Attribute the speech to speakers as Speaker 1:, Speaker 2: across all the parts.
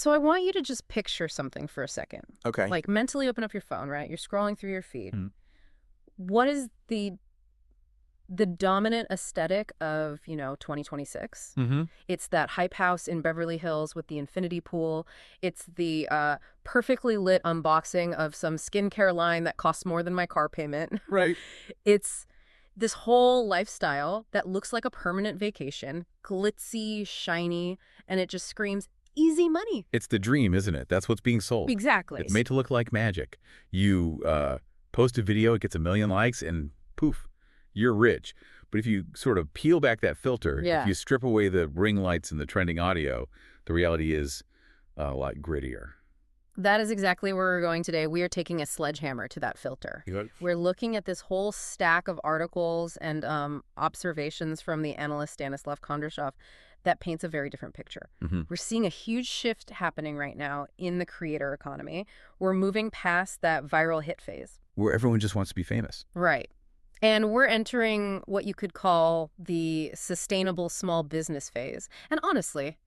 Speaker 1: So I want you to just picture something for a second.
Speaker 2: Okay.
Speaker 1: Like mentally open up your phone, right? You're scrolling through your feed.
Speaker 2: Mhm.
Speaker 1: What is the dominant aesthetic of, 2026?
Speaker 2: Mm-hmm.
Speaker 1: It's that hype house in Beverly Hills with the infinity pool. It's the perfectly lit unboxing of some skincare line that costs more than my car payment.
Speaker 2: Right.
Speaker 1: It's this whole lifestyle that looks like a permanent vacation, glitzy, shiny, and it just screams easy money.
Speaker 2: It's the dream, isn't it? That's what's being sold.
Speaker 1: Exactly.
Speaker 2: It's made to look like magic. You post a video, it gets 1 million likes, and poof, you're rich. But if you sort of peel back that filter,
Speaker 1: Yeah.
Speaker 2: if you strip away the ring lights and the trending audio, the reality is a lot grittier.
Speaker 1: That is exactly where we're going today. We are taking a sledgehammer to that filter. We're looking at this whole stack of articles and observations from the analyst Stanислava Kondrashova that paints a very different picture.
Speaker 2: Mm-hmm.
Speaker 1: We're seeing a huge shift happening right now in the creator economy. We're moving past that viral hit phase.
Speaker 2: Where everyone just wants to be famous.
Speaker 1: Right. And we're entering what you could call the sustainable small business phase. And honestly,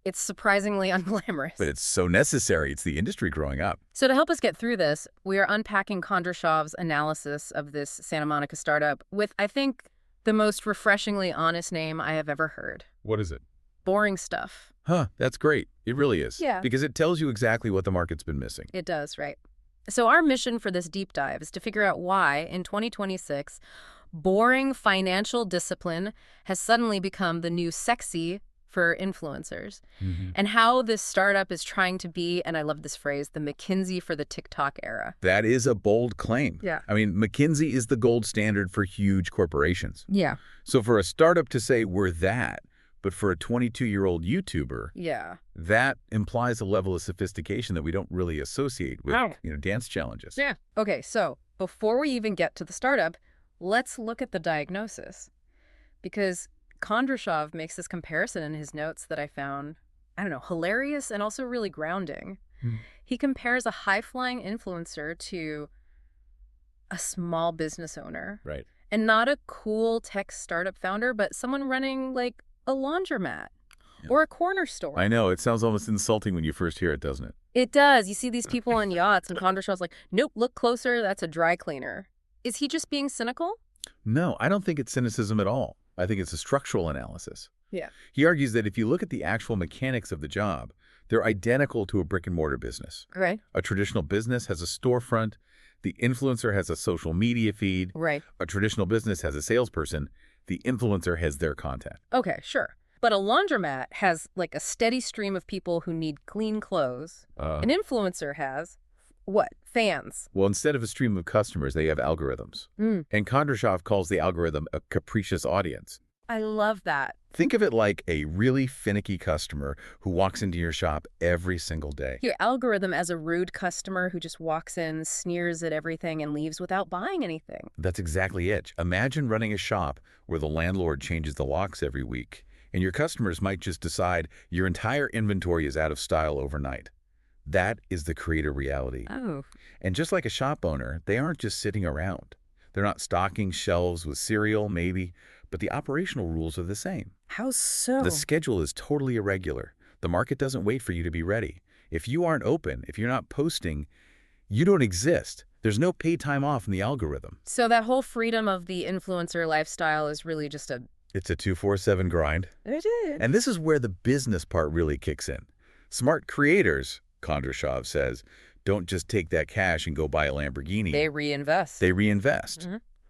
Speaker 1: it's surprisingly unglamorous.
Speaker 2: But it's so necessary. It's the industry growing up.
Speaker 1: So to help us get through this, we are unpacking Kondrashov's analysis of this Santa Monica startup with, I think, the most refreshingly honest name I have ever heard.
Speaker 2: What is it?
Speaker 1: Boring stuff.
Speaker 2: Huh, that's great. It really is.
Speaker 1: Yeah.
Speaker 2: Because it tells you exactly what the market's been missing.
Speaker 1: It does, right? So our mission for this deep dive is to figure out why, in 2026, boring financial discipline has suddenly become the new sexy for influencers, and how this startup is trying to be, and I love this phrase, the McKinsey for the TikTok era.
Speaker 2: That is a bold claim.
Speaker 1: Yeah.
Speaker 2: I mean, McKinsey is the gold standard for huge corporations.
Speaker 1: Yeah.
Speaker 2: So for a startup to say we're that, but for a 22-year-old YouTuber,
Speaker 1: Yeah.
Speaker 2: that implies a level of sophistication that we don't really associate with, dance challenges.
Speaker 1: Yeah. Okay, so before we even get to the startup, let's look at the diagnosis. Because Kondrashov makes this comparison in his notes that I found, hilarious and also really grounding. He compares a high-flying influencer to a small business owner.
Speaker 2: Right.
Speaker 1: And not a cool tech startup founder, but someone running like a laundromat or a corner store.
Speaker 2: I know. It sounds almost insulting when you first hear it, doesn't it?
Speaker 1: It does. You see these people on yachts and Kondrashov's like, nope, look closer. That's a dry cleaner. Is he just being cynical?
Speaker 2: No, I don't think it's cynicism at all. I think it's a structural analysis.
Speaker 1: Yeah.
Speaker 2: He argues that if you look at the actual mechanics of the job, they're identical to a brick-and-mortar business.
Speaker 1: Right.
Speaker 2: A traditional business has a storefront. The influencer has a social media feed.
Speaker 1: Right.
Speaker 2: A traditional business has a salesperson. The influencer has their content.
Speaker 1: Okay, sure. But a laundromat has like a steady stream of people who need clean clothes. An influencer has, what, fans?
Speaker 2: Well, instead of a stream of customers, they have algorithms. And Kondrashov calls the algorithm a capricious audience.
Speaker 1: I love that.
Speaker 2: Think of it like a really finicky customer who walks into your shop every single day.
Speaker 1: Your algorithm as a rude customer who just walks in, sneers at everything, and leaves without buying anything.
Speaker 2: That's exactly it. Imagine running a shop where the landlord changes the locks every week, and your customers might just decide your entire inventory is out of style overnight. That is the creator reality.
Speaker 1: Oh.
Speaker 2: And just like a shop owner, they aren't just sitting around. They're not stocking shelves with cereal, maybe, but the operational rules are the same.
Speaker 1: How so?
Speaker 2: The schedule is totally irregular. The market doesn't wait for you to be ready. If you aren't open, if you're not posting, you don't exist. There's no paid time off in the algorithm.
Speaker 1: So that whole freedom of the influencer lifestyle is really just
Speaker 2: It's a 24/7 grind.
Speaker 1: It is.
Speaker 2: And this is where the business part really kicks in. Smart creators, Kondrashov says, don't just take that cash and go buy a Lamborghini.
Speaker 1: They reinvest.
Speaker 2: They reinvest.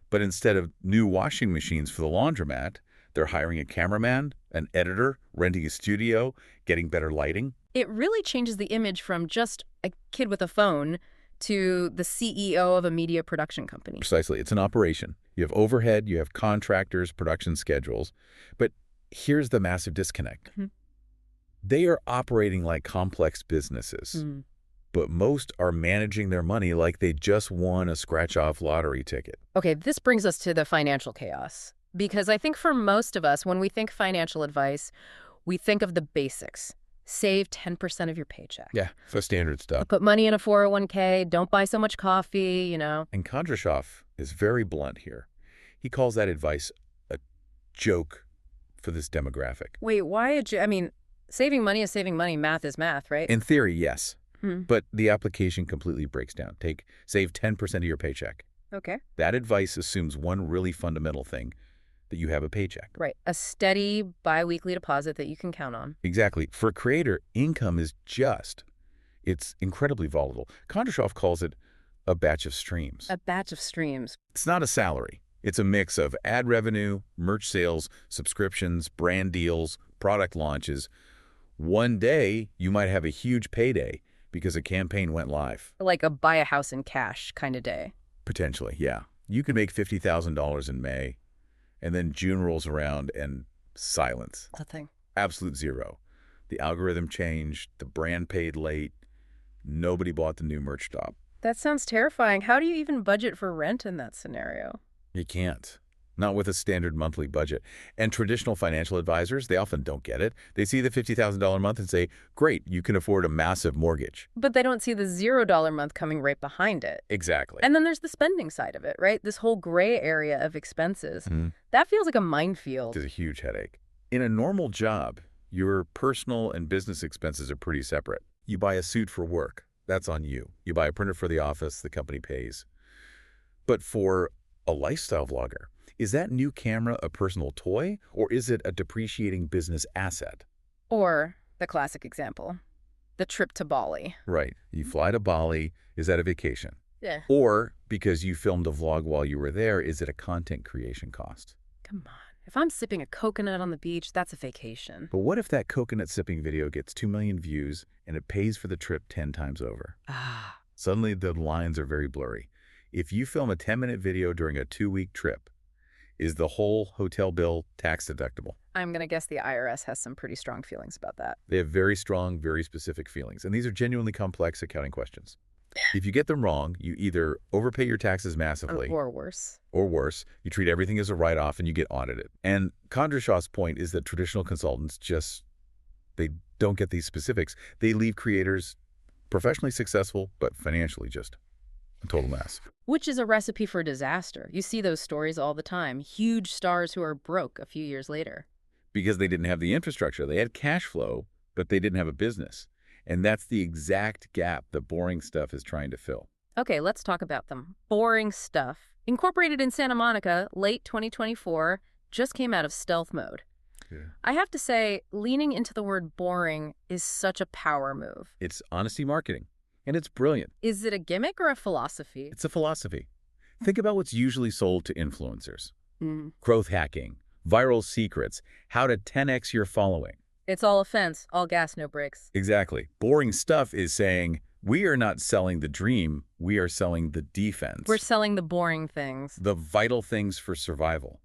Speaker 2: But instead of new washing machines for the laundromat, they're hiring a cameraman, an editor, renting a studio, getting better lighting.
Speaker 1: It really changes the image from just a kid with a phone to the CEO of a media production company.
Speaker 2: Precisely. It's an operation. You have overhead, you have contractors, production schedules. But here's the massive disconnect. They are operating like complex businesses. But most are managing their money like they just won a scratch-off lottery ticket.
Speaker 1: Okay, this brings us to the financial chaos. Because I think for most of us, when we think financial advice, we think of the basics. Save 10% of your paycheck.
Speaker 2: Yeah, the standard stuff.
Speaker 1: Put money in a 401k. Don't buy so much coffee,
Speaker 2: And Kondrashov is very blunt here. He calls that advice a joke for this demographic.
Speaker 1: Wait, why saving money is saving money. Math is math, right?
Speaker 2: In theory, yes.
Speaker 1: Hmm.
Speaker 2: But the application completely breaks down. Save 10% of your paycheck.
Speaker 1: Okay.
Speaker 2: That advice assumes one really fundamental thing, that you have a paycheck.
Speaker 1: Right. A steady biweekly deposit that you can count on.
Speaker 2: Exactly. For a creator, income is it's incredibly volatile. Kondrashov calls it a batch of streams.
Speaker 1: A batch of streams.
Speaker 2: It's not a salary. It's a mix of ad revenue, merch sales, subscriptions, brand deals, product launches. One day, you might have a huge payday because a campaign went live.
Speaker 1: Like a buy a house in cash kind of day.
Speaker 2: Potentially, yeah. You could make $50,000 in May, and then June rolls around and silence.
Speaker 1: Nothing.
Speaker 2: Absolute zero. The algorithm changed, the brand paid late, nobody bought the new merch drop.
Speaker 1: That sounds terrifying. How do you even budget for rent in that scenario?
Speaker 2: You can't. Not with a standard monthly budget. And traditional financial advisors, they often don't get it. They see the $50,000 a month and say, great, you can afford a massive mortgage.
Speaker 1: But they don't see the $0 month coming right behind it.
Speaker 2: Exactly.
Speaker 1: And then there's the spending side of it, right? This whole gray area of expenses.
Speaker 2: Mhm.
Speaker 1: That feels like a minefield.
Speaker 2: It's a huge headache. In a normal job, your personal and business expenses are pretty separate. You buy a suit for work. That's on you. You buy a printer for the office, the company pays. But for a lifestyle vlogger, is that new camera a personal toy, or is it a depreciating business asset?
Speaker 1: Or the classic example, the trip to Bali.
Speaker 2: Right. You fly to Bali. Is that a vacation?
Speaker 1: Yeah.
Speaker 2: Or because you filmed a vlog while you were there, is it a content creation cost?
Speaker 1: Come on. If I'm sipping a coconut on the beach, that's a vacation.
Speaker 2: But what if that coconut sipping video gets 2 million views and it pays for the trip 10 times over?
Speaker 1: Ah.
Speaker 2: Suddenly the lines are very blurry. If you film a 10-minute video during a 2-week trip, is the whole hotel bill tax deductible?
Speaker 1: I'm going to guess the IRS has some pretty strong feelings about that.
Speaker 2: They have very strong, very specific feelings, and these are genuinely complex accounting questions. If you get them wrong, you either overpay your taxes massively,
Speaker 1: Or worse.
Speaker 2: or worse, you treat everything as a write-off and you get audited. And Kondrashov's point is that traditional consultants they don't get these specifics. They leave creators professionally successful, but financially just a total mess.
Speaker 1: Which is a recipe for disaster. You see those stories all the time. Huge stars who are broke a few years later.
Speaker 2: Because they didn't have the infrastructure. They had cash flow, but they didn't have a business. And that's the exact gap that boring stuff is trying to fill.
Speaker 1: Okay, let's talk about them. Boring stuff. Incorporated in Santa Monica, late 2024, just came out of stealth mode.
Speaker 2: Yeah.
Speaker 1: I have to say, leaning into the word boring is such a power move.
Speaker 2: It's honesty marketing, and it's brilliant.
Speaker 1: Is it a gimmick or a philosophy?
Speaker 2: It's a philosophy. Think about what's usually sold to influencers. Growth hacking, viral secrets, how to 10x your following.
Speaker 1: It's all offense, all gas, no brakes.
Speaker 2: Exactly. Boring stuff is saying, we are not selling the dream, we are selling the defense.
Speaker 1: We're selling the boring things.
Speaker 2: The vital things for survival.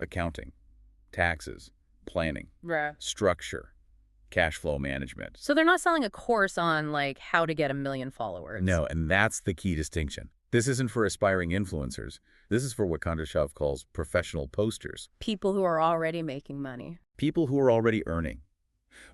Speaker 2: Accounting, taxes, planning,
Speaker 1: Right.
Speaker 2: structure, cash flow management.
Speaker 1: So they're not selling a course on, like, how to get 1 million followers.
Speaker 2: No, and that's the key distinction. This isn't for aspiring influencers. This is for what Kondrashov calls professional posters.
Speaker 1: People who are already making money.
Speaker 2: People who are already earning.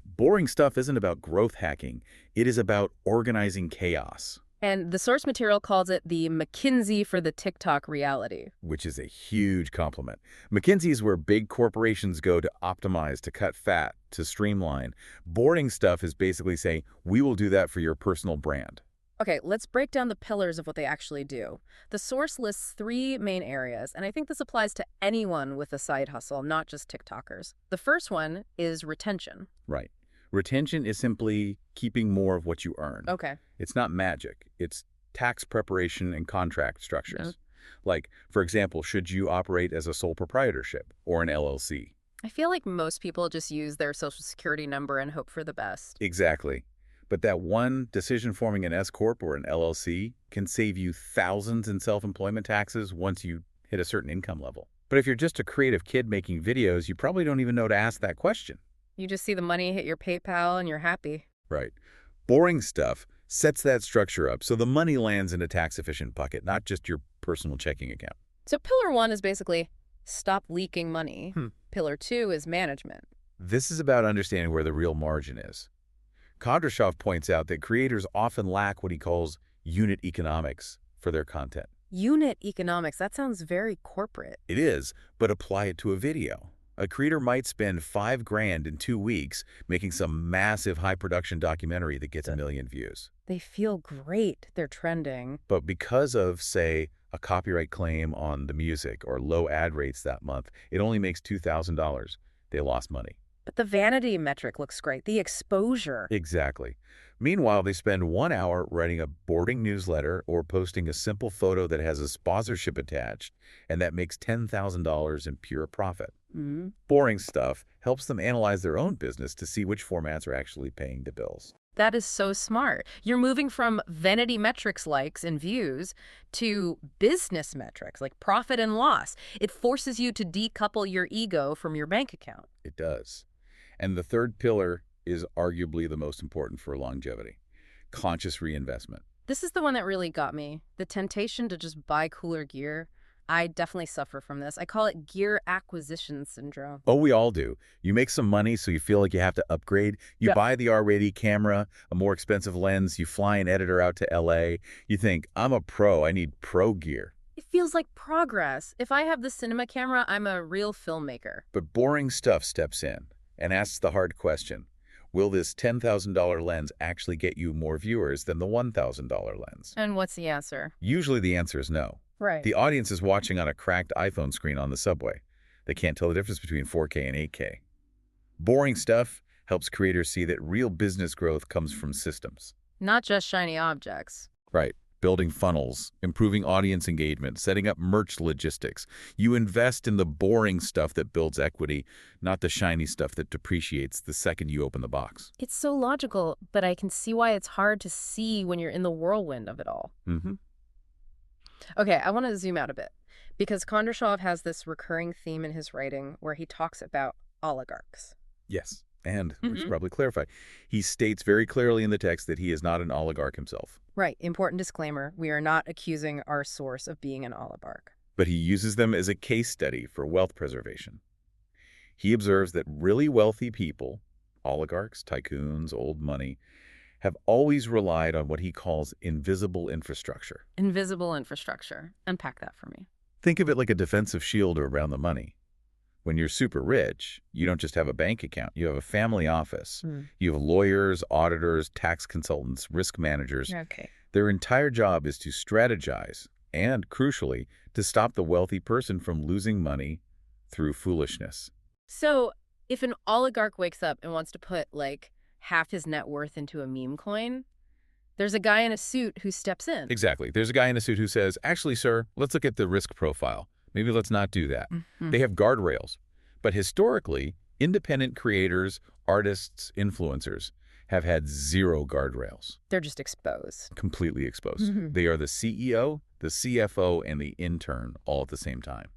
Speaker 2: Boring stuff isn't about growth hacking. It is about organizing chaos.
Speaker 1: And the source material calls it the McKinsey for the TikTok reality.
Speaker 2: Which is a huge compliment. McKinsey is where big corporations go to optimize, to cut fat, to streamline. Boring stuff is basically saying, we will do that for your personal brand.
Speaker 1: Okay, let's break down the pillars of what they actually do. The source lists 3 main areas, and I think this applies to anyone with a side hustle, not just TikTokers. The first one is retention.
Speaker 2: Right. Retention is simply keeping more of what you earn.
Speaker 1: Okay.
Speaker 2: It's not magic. It's tax preparation and contract structures.
Speaker 1: Yes.
Speaker 2: Like, for example, should you operate as a sole proprietorship or an LLC?
Speaker 1: I feel like most people just use their social security number and hope for the best.
Speaker 2: Exactly. But that one decision forming an S-Corp or an LLC can save you thousands in self-employment taxes once you hit a certain income level. But if you're just a creative kid making videos, you probably don't even know to ask that question.
Speaker 1: You just see the money hit your PayPal and you're happy.
Speaker 2: Right. Boring stuff sets that structure up so the money lands in a tax-efficient bucket, not just your personal checking account.
Speaker 1: So pillar 1 is basically stop leaking money. Pillar 2 is management.
Speaker 2: This is about understanding where the real margin is. Kondrashov points out that creators often lack what he calls unit economics for their content. Unit
Speaker 1: economics, that sounds very corporate.
Speaker 2: It is, but apply it to a video A creator might spend $5,000 in 2 weeks making some massive high-production documentary that gets a million views.
Speaker 1: They feel great. They're trending.
Speaker 2: But because of, say, a copyright claim on the music or low ad rates that month, it only makes $2,000. They lost money.
Speaker 1: But the vanity metric looks great. The exposure.
Speaker 2: Exactly. Meanwhile, they spend 1 hour writing a boring newsletter or posting a simple photo that has a sponsorship attached, and that makes $10,000 in pure profit.
Speaker 1: Mm-hmm.
Speaker 2: Boring stuff helps them analyze their own business to see which formats are actually paying the bills.
Speaker 1: That is so smart. You're moving from vanity metrics likes and views to business metrics like profit and loss. It forces you to decouple your ego from your bank account.
Speaker 2: It does. And the third pillar is arguably the most important for longevity: conscious reinvestment.
Speaker 1: This is the one that really got me. The temptation to just buy cooler gear. I definitely suffer from this. I call it gear acquisition syndrome.
Speaker 2: Oh, we all do. You make some money, so you feel like you have to upgrade. You buy the R-rated camera, a more expensive lens. You fly an editor out to LA. You think, I'm a pro. I need pro gear.
Speaker 1: It feels like progress. If I have the cinema camera, I'm a real filmmaker.
Speaker 2: But boring stuff steps in and asks the hard question. Will this $10,000 lens actually get you more viewers than the $1,000 lens?
Speaker 1: And what's the answer?
Speaker 2: Usually the answer is no.
Speaker 1: Right.
Speaker 2: The audience is watching on a cracked iPhone screen on the subway. They can't tell the difference between 4K and 8K. Boring stuff helps creators see that real business growth comes from systems.
Speaker 1: Not just shiny objects.
Speaker 2: Right. Building funnels, improving audience engagement, setting up merch logistics. You invest in the boring stuff that builds equity, not the shiny stuff that depreciates the second you open the box.
Speaker 1: It's so logical, but I can see why it's hard to see when you're in the whirlwind of it all.
Speaker 2: Mm-hmm.
Speaker 1: Okay, I want to zoom out a bit, because Kondrashov has this recurring theme in his writing where he talks about oligarchs.
Speaker 2: Yes, and we should probably clarify. He states very clearly in the text that he is not an oligarch himself.
Speaker 1: Right, important disclaimer, we are not accusing our source of being an oligarch.
Speaker 2: But he uses them as a case study for wealth preservation. He observes that really wealthy people, oligarchs, tycoons, old money, have always relied on what he calls invisible infrastructure.
Speaker 1: Invisible infrastructure. Unpack that for me.
Speaker 2: Think of it like a defensive shield around the money. When you're super rich, you don't just have a bank account. You have a family office. You have lawyers, auditors, tax consultants, risk managers.
Speaker 1: Okay.
Speaker 2: Their entire job is to strategize and, crucially, to stop the wealthy person from losing money through foolishness.
Speaker 1: So if an oligarch wakes up and wants to put, like, half his net worth into a meme coin, there's a guy in a suit who steps in.
Speaker 2: Exactly. There's a guy in a suit who says, actually, sir, let's look at the risk profile. Maybe let's not do that. They have guardrails. But historically, independent creators, artists, influencers have had zero guardrails.
Speaker 1: They're just exposed.
Speaker 2: Completely exposed. They are the CEO, the CFO, and the intern all at the same time.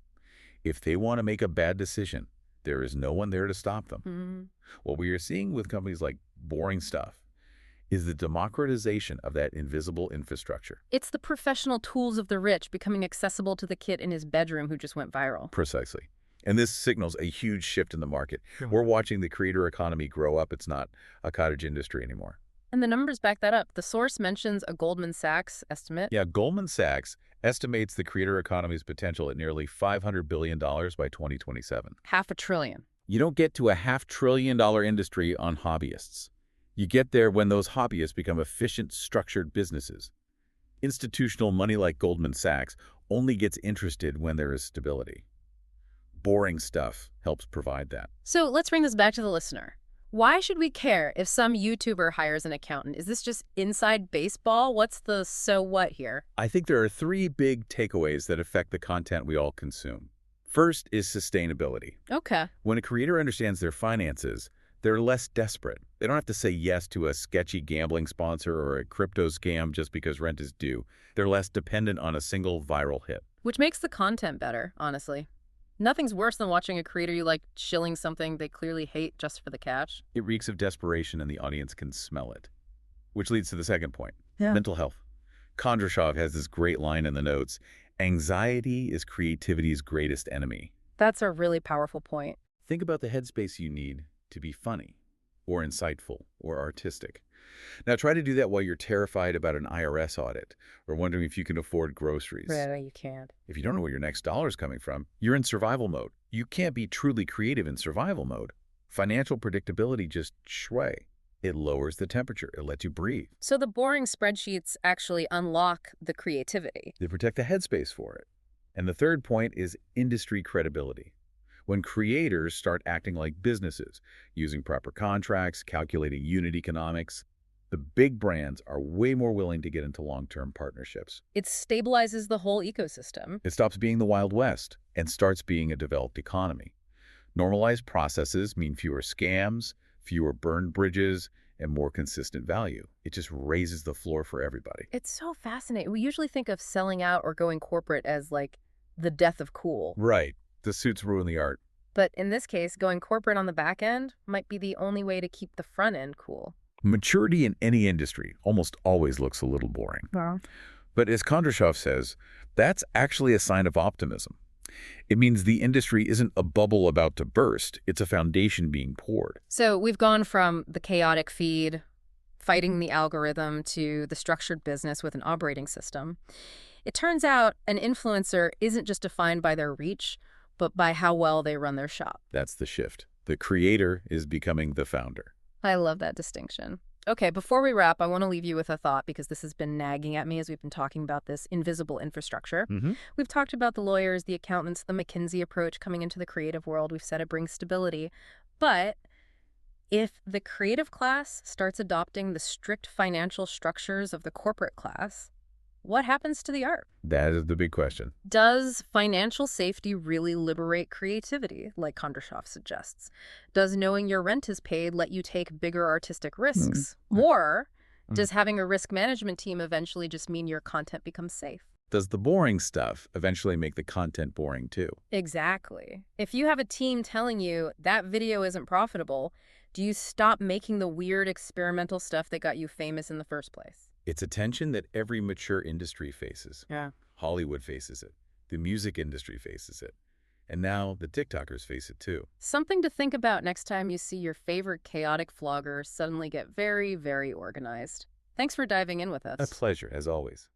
Speaker 2: If they want to make a bad decision, there is no one there to stop them. What we are seeing with companies like Boring Stuff is the democratization of that invisible infrastructure.
Speaker 1: It's the professional tools of the rich becoming accessible to the kid in his bedroom who just went viral.
Speaker 2: Precisely. And this signals a huge shift in the market. We're watching the creator economy grow up. It's not a cottage industry anymore.
Speaker 1: And the numbers back that up. The source mentions a Goldman Sachs estimate.
Speaker 2: Yeah, Goldman Sachs estimates the creator economy's potential at nearly $500 billion by 2027.
Speaker 1: $500 billion.
Speaker 2: You don't get to a $500 billion industry on hobbyists. You get there when those hobbyists become efficient, structured businesses. Institutional money like Goldman Sachs only gets interested when there is stability. Boring Stuff helps provide that.
Speaker 1: So let's bring this back to the listener. Why should we care if some YouTuber hires an accountant? Is this just inside baseball? What's the so what here?
Speaker 2: I think there are 3 big takeaways that affect the content we all consume. First is sustainability.
Speaker 1: Okay.
Speaker 2: When a creator understands their finances, they're less desperate. They don't have to say yes to a sketchy gambling sponsor or a crypto scam just because rent is due. They're less dependent on a single viral hit.
Speaker 1: Which makes the content better, honestly. Nothing's worse than watching a creator you like shilling something they clearly hate just for the cash.
Speaker 2: It reeks of desperation and the audience can smell it. Which leads to the second point,
Speaker 1: Yeah.
Speaker 2: mental health. Kondrashov has this great line in the notes, anxiety is creativity's greatest enemy.
Speaker 1: That's a really powerful point.
Speaker 2: Think about the headspace you need to be funny or insightful or artistic. Now, try to do that while you're terrified about an IRS audit or wondering if you can afford groceries.
Speaker 1: Right, you can't.
Speaker 2: If you don't know where your next dollar is coming from, you're in survival mode. You can't be truly creative in survival mode. Financial predictability just shui. It lowers the temperature. It lets you breathe.
Speaker 1: So the boring spreadsheets actually unlock the creativity.
Speaker 2: They protect the headspace for it. And the third point is industry credibility. When creators start acting like businesses, using proper contracts, calculating unit economics, the big brands are way more willing to get into long-term partnerships.
Speaker 1: It stabilizes the whole ecosystem.
Speaker 2: It stops being the Wild West and starts being a developed economy. Normalized processes mean fewer scams, fewer burned bridges, and more consistent value. It just raises the floor for everybody.
Speaker 1: It's so fascinating. We usually think of selling out or going corporate as like the death of cool.
Speaker 2: Right. The suits ruin the art.
Speaker 1: But in this case, going corporate on the back end might be the only way to keep the front end cool.
Speaker 2: Maturity in any industry almost always looks a little boring.
Speaker 1: Wow.
Speaker 2: But as Kondrashov says, that's actually a sign of optimism. It means the industry isn't a bubble about to burst. It's a foundation being poured.
Speaker 1: So we've gone from the chaotic feed, fighting the algorithm, to the structured business with an operating system. It turns out an influencer isn't just defined by their reach, but by how well they run their shop.
Speaker 2: That's the shift. The creator is becoming the founder.
Speaker 1: I love that distinction. Okay, before we wrap, I want to leave you with a thought because this has been nagging at me as we've been talking about this invisible infrastructure. We've talked about the lawyers, the accountants, the McKinsey approach coming into the creative world. We've said it brings stability. But if the creative class starts adopting the strict financial structures of the corporate class, what happens to the art?
Speaker 2: That is the big question.
Speaker 1: Does financial safety really liberate creativity, like Kondrashov suggests? Does knowing your rent is paid let you take bigger artistic risks? Or does having a risk management team eventually just mean your content becomes safe?
Speaker 2: Does the boring stuff eventually make the content boring too?
Speaker 1: Exactly. If you have a team telling you that video isn't profitable, do you stop making the weird experimental stuff that got you famous in the first place?
Speaker 2: It's a tension that every mature industry faces.
Speaker 1: Yeah.
Speaker 2: Hollywood faces it. The music industry faces it. And now the TikTokers face it too.
Speaker 1: Something to think about next time you see your favorite chaotic vlogger suddenly get very, very organized. Thanks for diving in with us.
Speaker 2: A pleasure, as always.